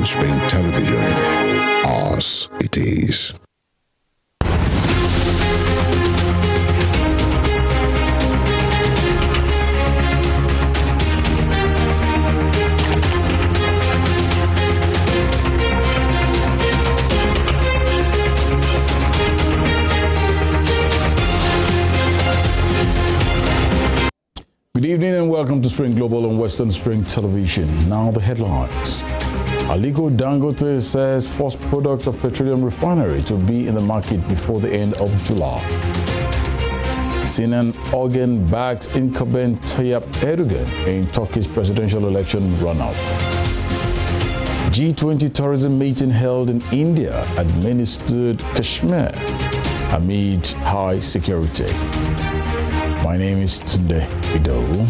Western Spring Television. Ours it is. Good evening and welcome to Spring Global on Western Spring Television. Now the headlines. Aliko Dangote says first product of petroleum refinery to be in the market before the end of July. Sinan Ogun backs incumbent Tayyip Erdogan in Turkey's presidential election runoff. G20 tourism meeting held in India administered Kashmir amid high security. My name is Tunde Idowu.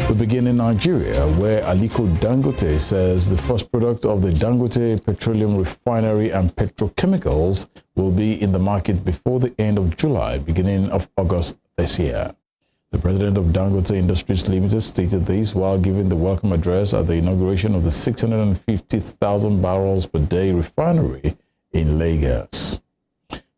We begin in Nigeria, where Aliko Dangote says the first product of the Dangote Petroleum Refinery and Petrochemicals will be in the market before the end of July, beginning of August this year. The president of Dangote Industries Limited stated this while giving the welcome address at the inauguration of the 650,000 barrels per day refinery in Lagos.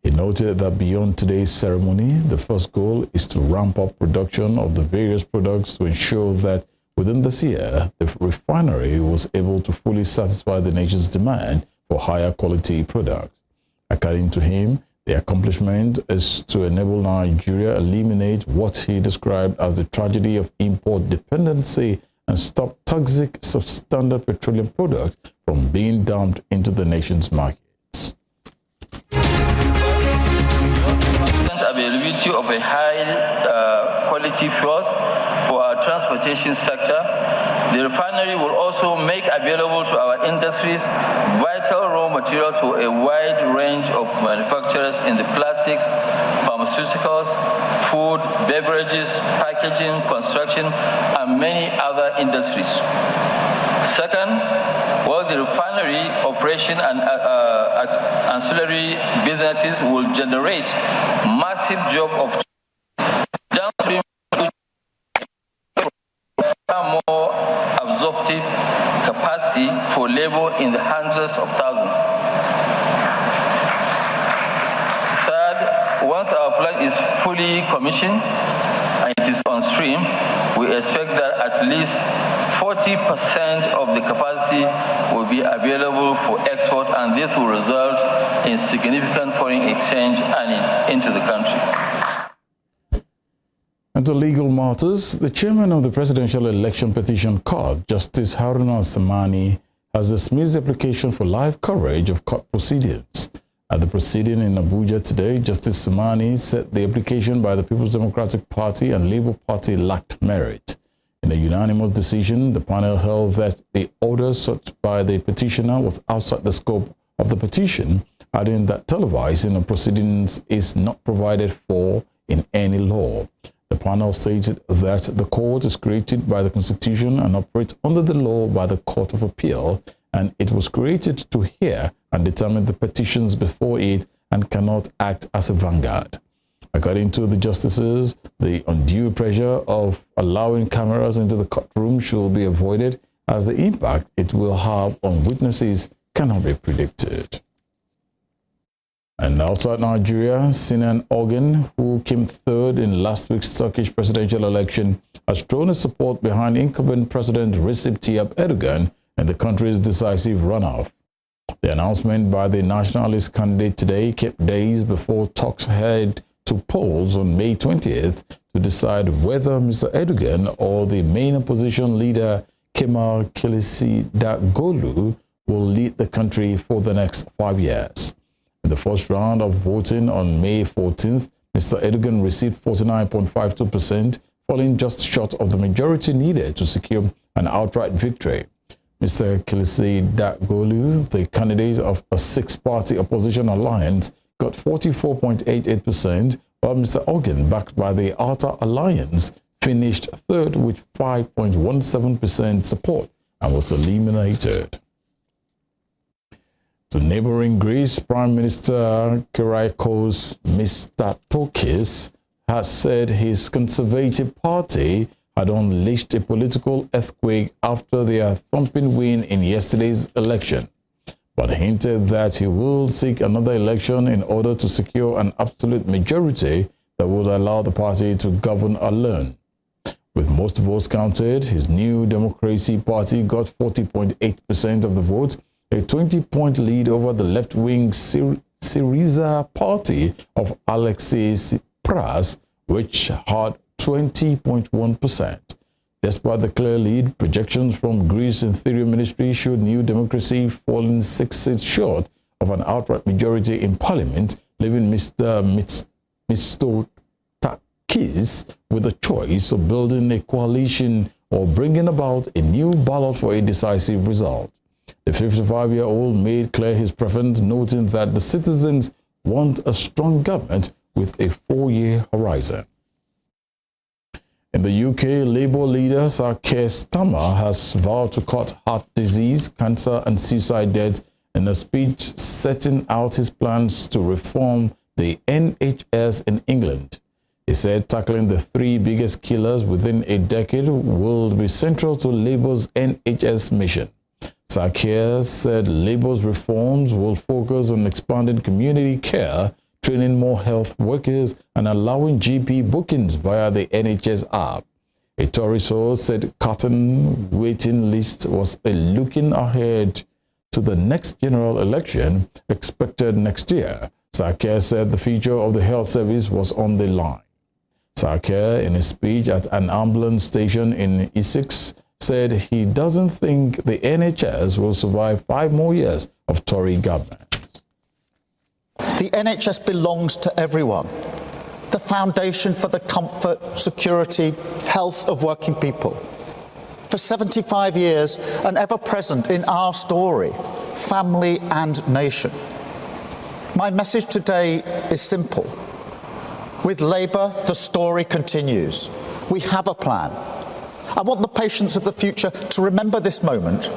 He noted that beyond today's ceremony, the first goal is to ramp up production of the various products to ensure that within this year, the refinery was able to fully satisfy the nation's demand for higher quality products. According to him, the accomplishment is to enable Nigeria eliminate what he described as the tragedy of import dependency and stop toxic substandard petroleum products from being dumped into the nation's markets. Availability of a high quality fuels for our transportation sector. The refinery will also make available to our industries vital raw materials for a wide range of manufacturers in the plastics, pharmaceuticals, food, beverages, packaging, construction, and many other industries. Second, while the refinery operation and ancillary businesses will generate massive job opportunities, downstream more absorptive capacity for labor in the hundreds of thousands. Third, once our plant is fully commissioned and it is on stream, we expect that at least 40% of the capacity will be available for export, and this will result in significant foreign exchange earning into the country. And to legal matters, the chairman of the Presidential Election Petition Court, Justice Haruna Samani, has dismissed the application for live coverage of court proceedings. At the proceeding in Abuja today, Justice Samani said the application by the People's Democratic Party and Labour Party lacked merit. In a unanimous decision, the panel held that the order sought by the petitioner was outside the scope of the petition, adding that televising of proceedings is not provided for in any law. The panel stated that the court is created by the Constitution and operates under the law by the Court of Appeal, and it was created to hear and determine the petitions before it and cannot act as a vanguard. According to the justices, the undue pressure of allowing cameras into the courtroom should be avoided, as the impact it will have on witnesses cannot be predicted. And outside Nigeria, Sinan Ogun, who came third in last week's Turkish presidential election, has thrown his support behind incumbent President Recep Tayyip Erdogan in the country's decisive runoff. The announcement by the nationalist candidate today kept days before talks head to polls on May 20th to decide whether Mr. Erdogan or the main opposition leader Kemal Kılıçdaroğlu will lead the country for the next 5 years. In the first round of voting on May 14th, Mr. Erdogan received 49.52%, falling just short of the majority needed to secure an outright victory. Mr. Kılıçdaroğlu, the candidate of a six-party opposition alliance, got 44.88%, while Mr. Ogun, backed by the Ata Alliance, finished third with 5.17% support and was eliminated. To neighboring Greece, Prime Minister Kyriakos Mitsotakis has said his Conservative Party had unleashed a political earthquake after their thumping win in yesterday's election, but hinted that he will seek another election in order to secure an absolute majority that would allow the party to govern alone. With most votes counted, his New Democracy Party got 40.8% of the vote, a 20-point lead over the left-wing Syriza party of Alexis Tsipras, which had 20.1%. Despite the clear lead, projections from Greece Interior Ministry showed New Democracy falling 6 seats short of an outright majority in parliament, leaving Mr. Mitsotakis with a choice of building a coalition or bringing about a new ballot for a decisive result. The 55-year-old made clear his preference, noting that the citizens want a strong government with a 4-year horizon. In the UK, Labour leader Sir Keir Starmer has vowed to cut heart disease, cancer and suicide deaths in a speech setting out his plans to reform the NHS in England. He said tackling the 3 biggest killers within a decade will be central to Labour's NHS mission. Sir Keir said Labour's reforms will focus on expanding community care, training more health workers, and allowing GP bookings via the NHS app. A Tory source said cutting waiting list was a looking ahead to the next general election expected next year. Sir Keir said the future of the health service was on the line. Sir Keir, in a speech at an ambulance station in Essex, said he doesn't think the NHS will survive 5 more years of Tory government. The NHS belongs to everyone. The foundation for the comfort, security, health of working people. For 75 years and ever present in our story, family and nation. My message today is simple. With Labour, the story continues. We have a plan. I want the patients of the future to remember this moment,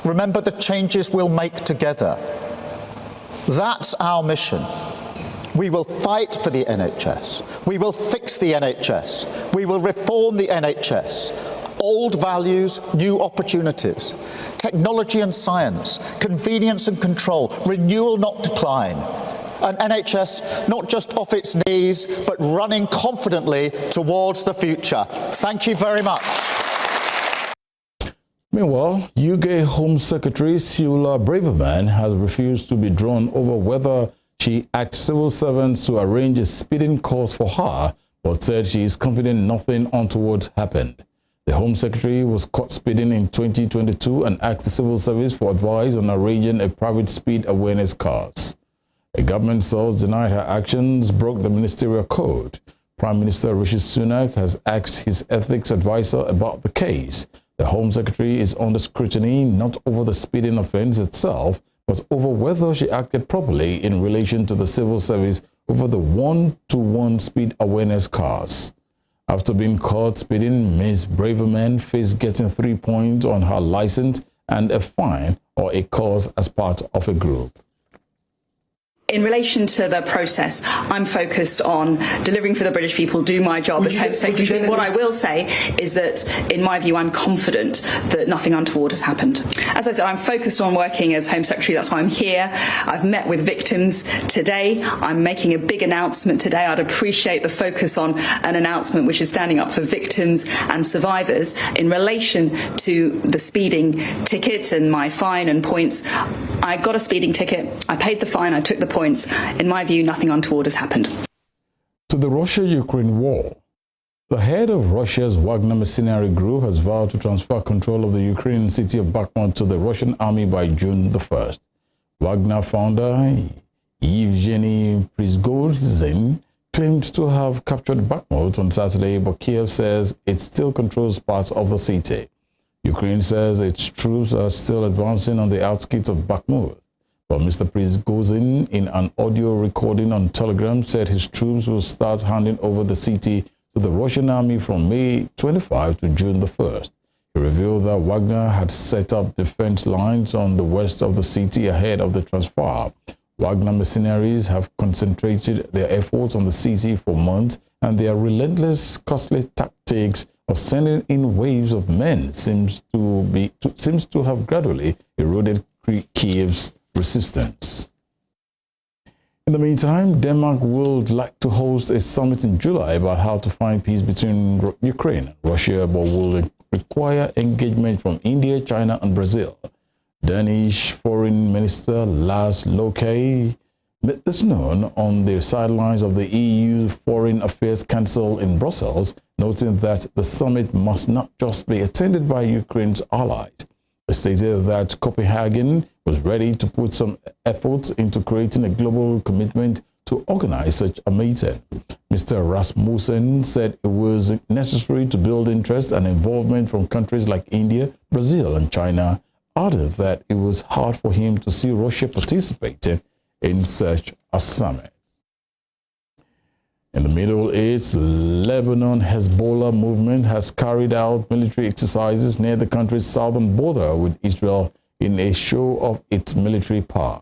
remember the changes we'll make together. That's our mission. We will fight for the NHS. We will fix the NHS. We will reform the NHS. Old values, new opportunities. Technology and science, convenience and control, renewal not decline. An NHS not just off its knees, but running confidently towards the future. Thank you very much. Meanwhile, UK Home Secretary Siula Braverman has refused to be drawn over whether she asked civil servants to arrange a speeding course for her, but said she is confident nothing untoward happened. The Home Secretary was caught speeding in 2022 and asked the civil service for advice on arranging a private speed awareness course. A government source denied her actions broke the ministerial code. Prime Minister Rishi Sunak has asked his ethics advisor about the case. The Home Secretary is under scrutiny not over the speeding offense itself, but over whether she acted properly in relation to the civil service over the 1-to-1 speed awareness course. After being caught speeding, Ms. Braverman faced getting 3 points on her license and a fine or a course as part of a group. In relation to the process, I'm focused on delivering for the British people, do my job as Home Secretary. What I will say is that, in my view, I'm confident that nothing untoward has happened. As I said, I'm focused on working as Home Secretary. That's why I'm here. I've met with victims today. I'm making a big announcement today. I'd appreciate the focus on an announcement which is standing up for victims and survivors. In relation to the speeding tickets and my fine and points, I got a speeding ticket. I paid the fine. I took the points. In my view, nothing untoward has happened. To the Russia-Ukraine war. The head of Russia's Wagner mercenary group has vowed to transfer control of the Ukrainian city of Bakhmut to the Russian army by June the 1st. Wagner founder Yevgeny Prigozhin claimed to have captured Bakhmut on Saturday, but Kiev says it still controls parts of the city. Ukraine says its troops are still advancing on the outskirts of Bakhmut. But Mr. Prigozhin, in an audio recording on Telegram, said his troops will start handing over the city to the Russian army from May 25 to June the 1st. He revealed that Wagner had set up defense lines on the west of the city ahead of the transfer. Wagner mercenaries have concentrated their efforts on the city for months, and their relentless, costly tactics of sending in waves of men seems to have gradually eroded Kiev's resistance. In the meantime, Denmark would like to host a summit in July about how to find peace between Ukraine and Russia, but will require engagement from India, China, and Brazil. Danish Foreign Minister Lars Løkke made this known on the sidelines of the EU Foreign Affairs Council in Brussels, noting that the summit must not just be attended by Ukraine's allies. He stated that Copenhagen was ready to put some efforts into creating a global commitment to organize such a meeting. Mr. Rasmussen said it was necessary to build interest and involvement from countries like India, Brazil, and China, added that it was hard for him to see Russia participating in such a summit. In the Middle East, Lebanon Hezbollah movement has carried out military exercises near the country's southern border with Israel in a show of its military power.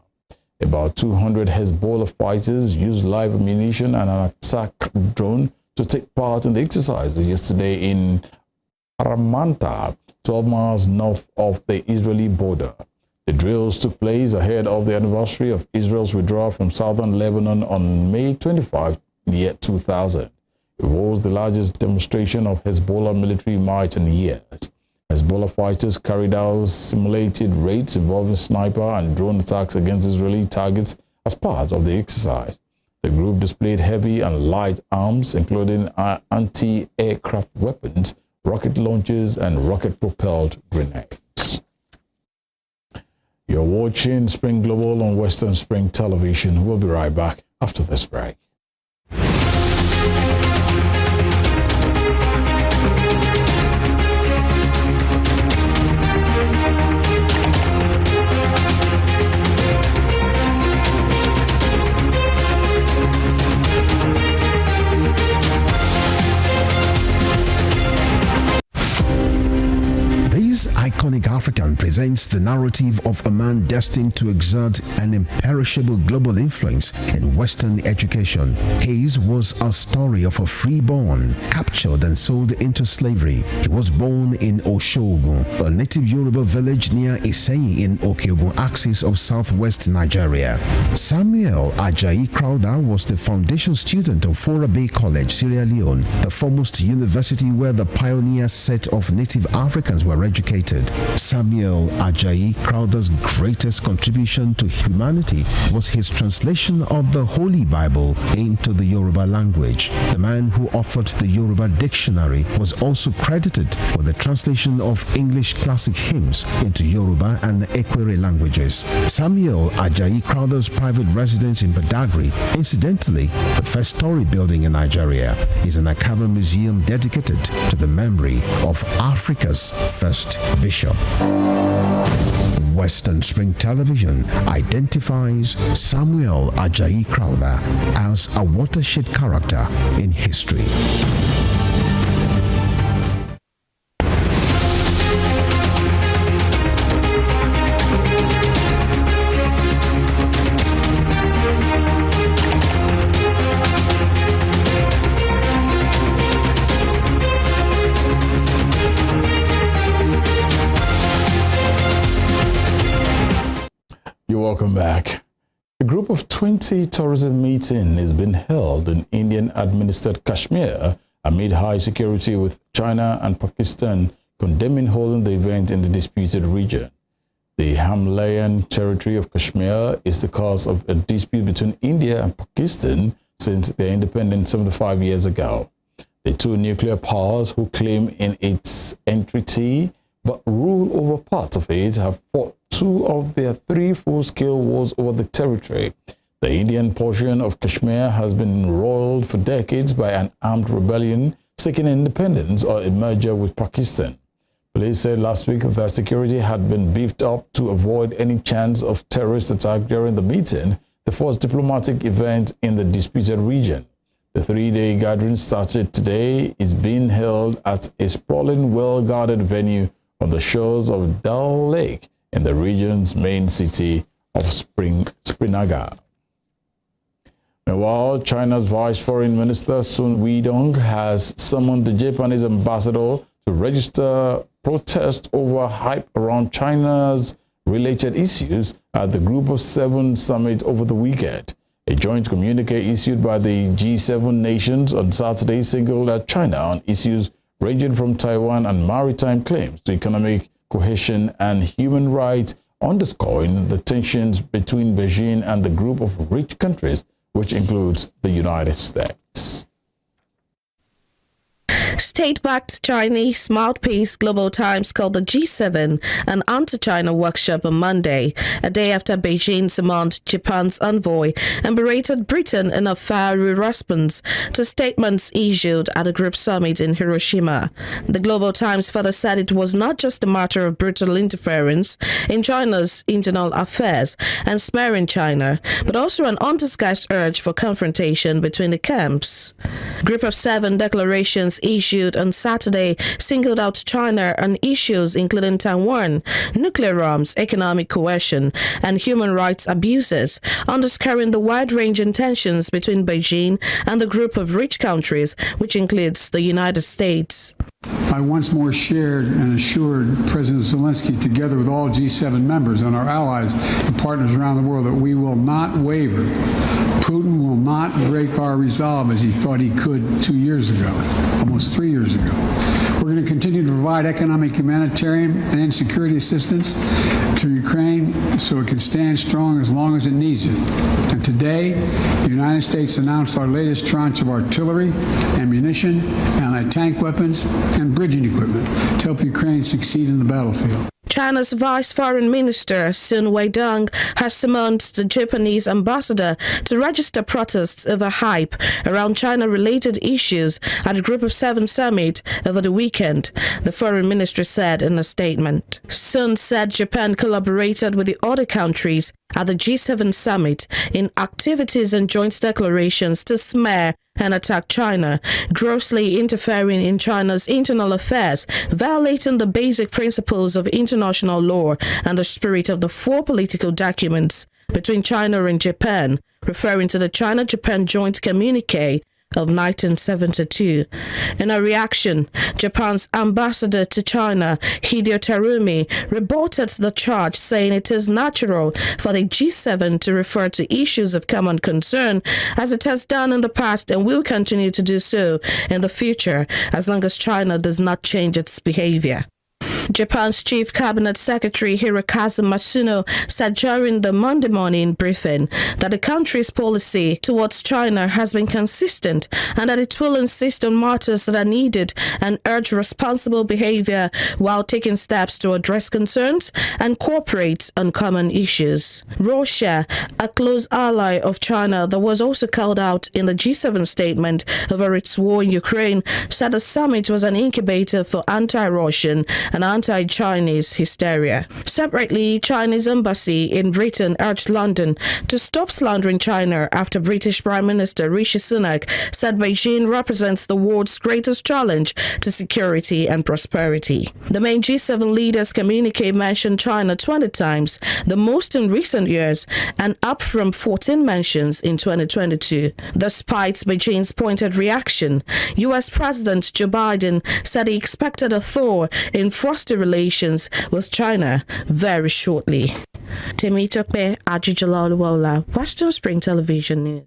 About 200 Hezbollah fighters used live ammunition and an attack drone to take part in the exercises yesterday in Aramanta, 12 miles north of the Israeli border. The drills took place ahead of the anniversary of Israel's withdrawal from southern Lebanon on May 25, year 2000. It was the largest demonstration of Hezbollah military might in years. Hezbollah fighters carried out simulated raids involving sniper and drone attacks against Israeli targets as part of the exercise. The group displayed heavy and light arms, including anti-aircraft weapons, rocket launchers, and rocket-propelled grenades. You're watching Spring Global on Western Spring Television. We'll be right back after this break. Iconic African presents the narrative of a man destined to exert an imperishable global influence in Western education. His was a story of a freeborn, captured and sold into slavery. He was born in Oshogun, a native Yoruba village near Iseyin in Okeogun axis of southwest Nigeria. Samuel Ajayi Crowther was the foundation student of Fora Bay College, Sierra Leone, the foremost university where the pioneer set of native Africans were educated. Samuel Ajayi Crowther's greatest contribution to humanity was his translation of the Holy Bible into the Yoruba language. The man who authored the Yoruba dictionary was also credited with the translation of English classic hymns into Yoruba and the Ekwere languages. Samuel Ajayi Crowther's private residence in Badagry, incidentally the first story building in Nigeria, is an Akaba museum dedicated to the memory of Africa's first bishop. Western Spring Television identifies Samuel Ajayi Crowther as a watershed character in history. Welcome back. A group of 20 tourism meeting is being held in Indian-administered Kashmir amid high security, with China and Pakistan condemning holding the event in the disputed region. The Himalayan territory of Kashmir is the cause of a dispute between India and Pakistan since their independence 75 years ago. The two nuclear powers who claim in its entity but rule over parts of it have fought two of their three full-scale wars over the territory. The Indian portion of Kashmir has been roiled for decades by an armed rebellion seeking independence or a merger with Pakistan. Police said last week that security had been beefed up to avoid any chance of terrorist attack during the meeting, the first diplomatic event in the disputed region. The three-day gathering started today is being held at a sprawling, well-guarded venue on the shores of Dal Lake in the region's main city of Srinagar. Meanwhile, China's Vice Foreign Minister Sun Weidong has summoned the Japanese ambassador to register protest over hype around China's related issues at the Group of Seven summit over the weekend. A joint communique issued by the G7 nations on Saturday singled out China on issues ranging from Taiwan and maritime claims to economic cohesion and human rights, underscoring the tensions between Beijing and the group of rich countries, which includes the United States. State-backed Chinese mouthpiece Global Times called the G7 an anti-China workshop on Monday, a day after Beijing summoned Japan's envoy and berated Britain in a fiery response to statements issued at the group summit in Hiroshima. The Global Times further said it was not just a matter of brutal interference in China's internal affairs and smearing China, but also an undisguised urge for confrontation between the camps. Group of Seven declarations issued on Saturday singled out China on issues including Taiwan, nuclear arms, economic coercion, and human rights abuses, underscoring the wide-ranging tensions between Beijing and the group of rich countries, which includes the United States. I once more shared and assured President Zelensky, together with all G7 members and our allies and partners around the world, that we will not waver. Putin will not break our resolve as he thought he could 2 years ago, almost 3 years ago. We're going to continue to provide economic, humanitarian, and security assistance to Ukraine so it can stand strong as long as it needs it. And today, the United States announced our latest tranche of artillery, ammunition, anti-tank weapons, and bridging equipment to help Ukraine succeed in the battlefield. China's Vice Foreign Minister Sun Weidong has summoned the Japanese ambassador to register protests over hype around China-related issues at the Group of Seven summit over the weekend, the foreign ministry said in a statement. Sun said Japan collaborated with the other countries at the G7 summit in activities and joint declarations to smear and attack China, grossly interfering in China's internal affairs, violating the basic principles of international law and the spirit of the four political documents between China and Japan, referring to the China-Japan Joint Communique of 1972. In a reaction, Japan's ambassador to China, Hideo Terumi, rebutted the charge, saying it is natural for the G7 to refer to issues of common concern, as it has done in the past and will continue to do so in the future, as long as China does not change its behavior. Japan's Chief Cabinet Secretary Hirokazu Matsuno said during the Monday morning briefing that the country's policy towards China has been consistent and that it will insist on matters that are needed and urge responsible behavior while taking steps to address concerns and cooperate on common issues. Russia, a close ally of China that was also called out in the G7 statement over its war in Ukraine, said the summit was an incubator for anti-Russian and anti-Chinese hysteria. Separately, Chinese embassy in Britain urged London to stop slandering China after British Prime Minister Rishi Sunak said Beijing represents the world's greatest challenge to security and prosperity. The main G7 leaders' communique mentioned China 20 times, the most in recent years, and up from 14 mentions in 2022. Despite Beijing's pointed reaction, U.S. President Joe Biden said he expected a thaw in frosty relations with China very shortly. Temitope Ajijalaluwola, Western Spring Television News.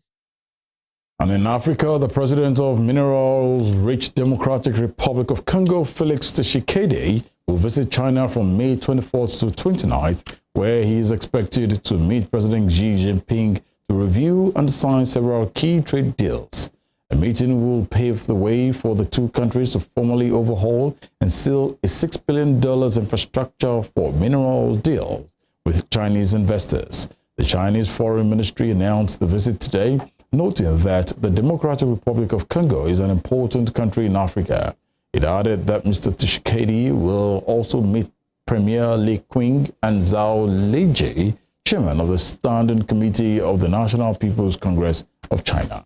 And in Africa, the president of minerals-rich Democratic Republic of Congo, Felix Tshisekedi, will visit China from May 24th to 29th, where he is expected to meet President Xi Jinping to review and sign several key trade deals. A meeting will pave the way for the two countries to formally overhaul and seal a $6 billion infrastructure for mineral deal with Chinese investors. The Chinese Foreign Ministry announced the visit today, noting that the Democratic Republic of Congo is an important country in Africa. It added that Mr. Tshisekedi will also meet Premier Li Qiang and Zhao Leji, chairman of the Standing Committee of the National People's Congress of China.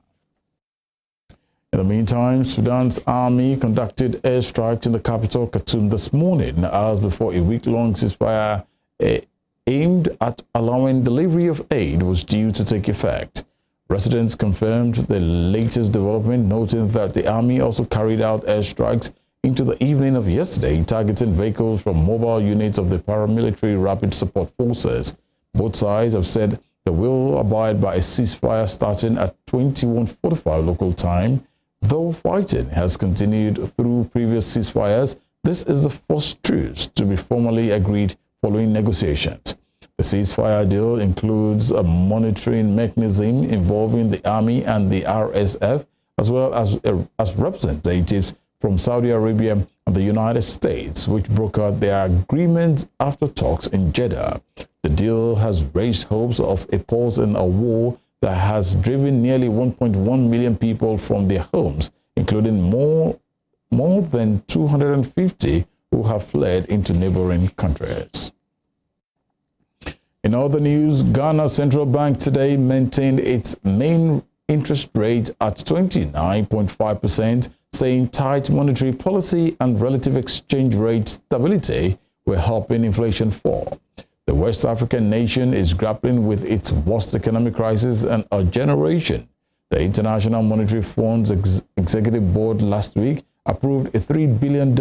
In the meantime, Sudan's army conducted airstrikes in the capital, Khartoum, this morning, hours before a week-long ceasefire aimed at allowing delivery of aid was due to take effect. Residents confirmed the latest development, noting that the army also carried out airstrikes into the evening of yesterday, targeting vehicles from mobile units of the paramilitary rapid support forces. Both sides have said they will abide by a ceasefire starting at 21:45 local time. Though fighting has continued through previous ceasefires, this is the first truce to be formally agreed following negotiations. The ceasefire deal includes a monitoring mechanism involving the army and the RSF, as well as representatives from Saudi Arabia and the United States, which brokered their agreement after talks in Jeddah. The deal has raised hopes of a pause in a war that has driven nearly 1.1 million people from their homes, including more than 250 who have fled into neighboring countries. In other news, Ghana Central Bank today maintained its main interest rate at 29.5%, saying tight monetary policy and relative exchange rate stability were helping inflation fall. The West African nation is grappling with its worst economic crisis in a generation. The International Monetary Fund's Executive Board last week approved a $3 billion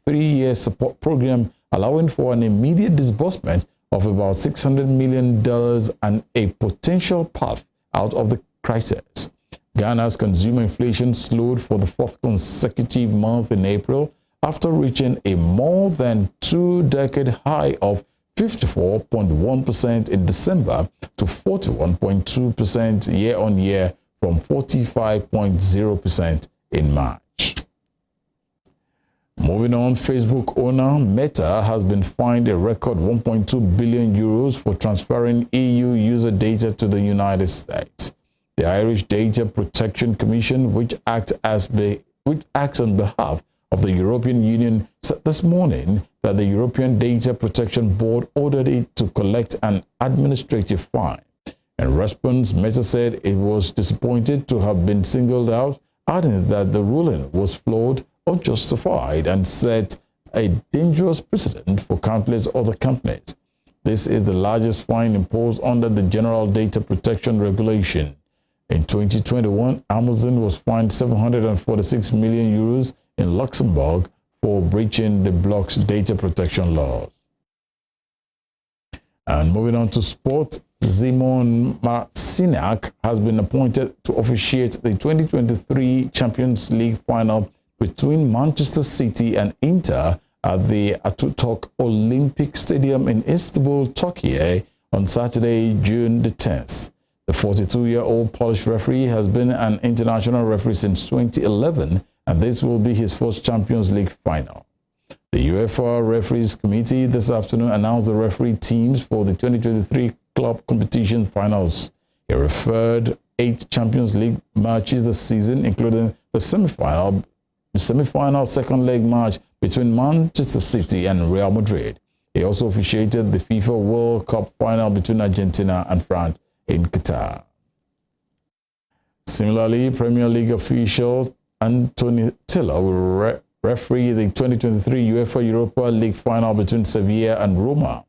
three-year support program, allowing for an immediate disbursement of about $600 million and a potential path out of the crisis. Ghana's consumer inflation slowed for the fourth consecutive month in April after reaching a more than two-decade high of 54.1% in December to 41.2% year-on-year from 45.0% in March. Moving on, Facebook owner Meta has been fined a record 1.2 billion euros for transferring EU user data to the United States. The Irish Data Protection Commission, which acts on behalf of the European Union, said this morning that the European Data Protection Board ordered it to collect an administrative fine. In response, Meta said it was disappointed to have been singled out, adding that the ruling was flawed, unjustified, and set a dangerous precedent for countless other companies. This is the largest fine imposed under the General Data Protection Regulation. In 2021, Amazon was fined 746 million euros in Luxembourg for breaching the bloc's data protection laws. And moving on to sport, Szymon Marciniak has been appointed to officiate the 2023 Champions League final between Manchester City and Inter at the Ataturk Olympic Stadium in Istanbul, Turkey on Saturday, June the 10th. The 42-year-old Polish referee has been an international referee since 2011, and this will be his first Champions League final. The UEFA Referees Committee this afternoon announced the referee teams for the 2023 club competition finals. It referred 8 Champions League matches this season, including the semi-final second leg match between Manchester City and Real Madrid. He also officiated the FIFA World Cup final between Argentina and France in Qatar. Similarly, Premier League official Anthony Taylor will referee the 2023 UEFA Europa League final between Sevilla and Roma.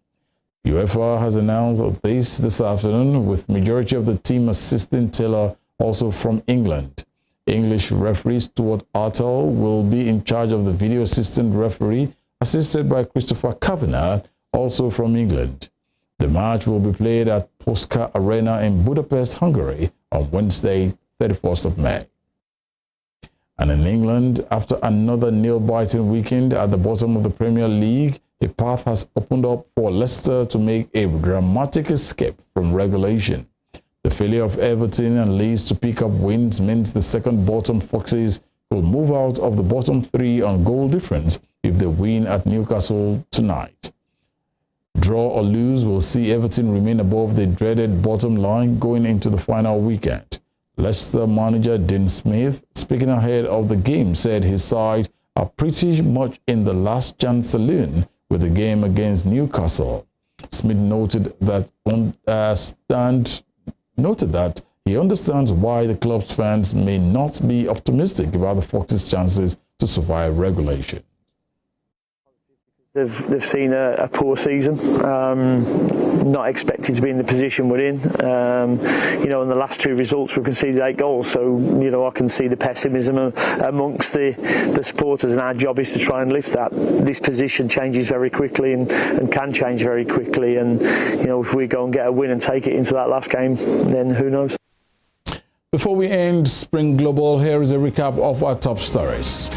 UEFA has announced this afternoon, with majority of the team assisting Taylor also from England. English referee Stuart Artel will be in charge of the video assistant referee, assisted by Christopher Kavanagh, also from England. The match will be played at Puskar Arena in Budapest, Hungary on Wednesday, 31st of May. And in England, after another nail-biting weekend at the bottom of the Premier League, a path has opened up for Leicester to make a dramatic escape from relegation. The failure of Everton and Leeds to pick up wins means the second bottom Foxes will move out of the bottom 3 on goal difference if they win at Newcastle tonight. Draw or lose will see Everton remain above the dreaded bottom line going into the final weekend. Leicester manager Dean Smith, speaking ahead of the game, said his side are pretty much in the last chance saloon with the game against Newcastle. Smith noted that he understands why the club's fans may not be optimistic about the Foxes' chances to survive relegation. They've seen a poor season, not expected to be in the position we're in. In the last two results we've conceded 8 goals, so I can see the pessimism amongst the supporters, and our job is to try and lift that. This position changes very quickly and can change very quickly, and if we go and get a win and take it into that last game, then who knows. Before we end Spring Global, here is a recap of our top stories.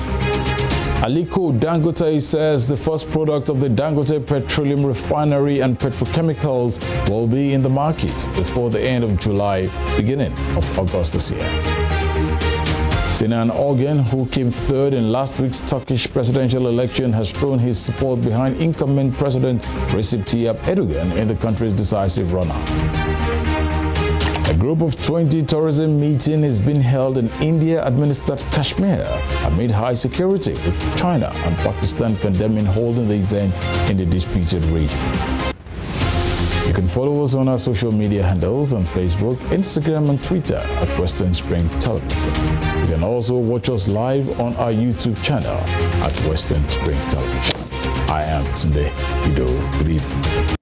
Aliko Dangote says the first product of the Dangote Petroleum Refinery and petrochemicals will be in the market before the end of July, beginning of August this year. Sinan Ogun, who came third in last week's Turkish presidential election, has thrown his support behind incumbent President Recep Tayyip Erdogan in the country's decisive runoff. A group of 20 tourism meeting is being held in India-administered Kashmir amid high security, with China and Pakistan condemning holding the event in the disputed region. You can follow us on our social media handles on Facebook, Instagram, and Twitter at Western Spring Television. You can also watch us live on our YouTube channel at Western Spring Television. I am Tunde Ido. Good evening.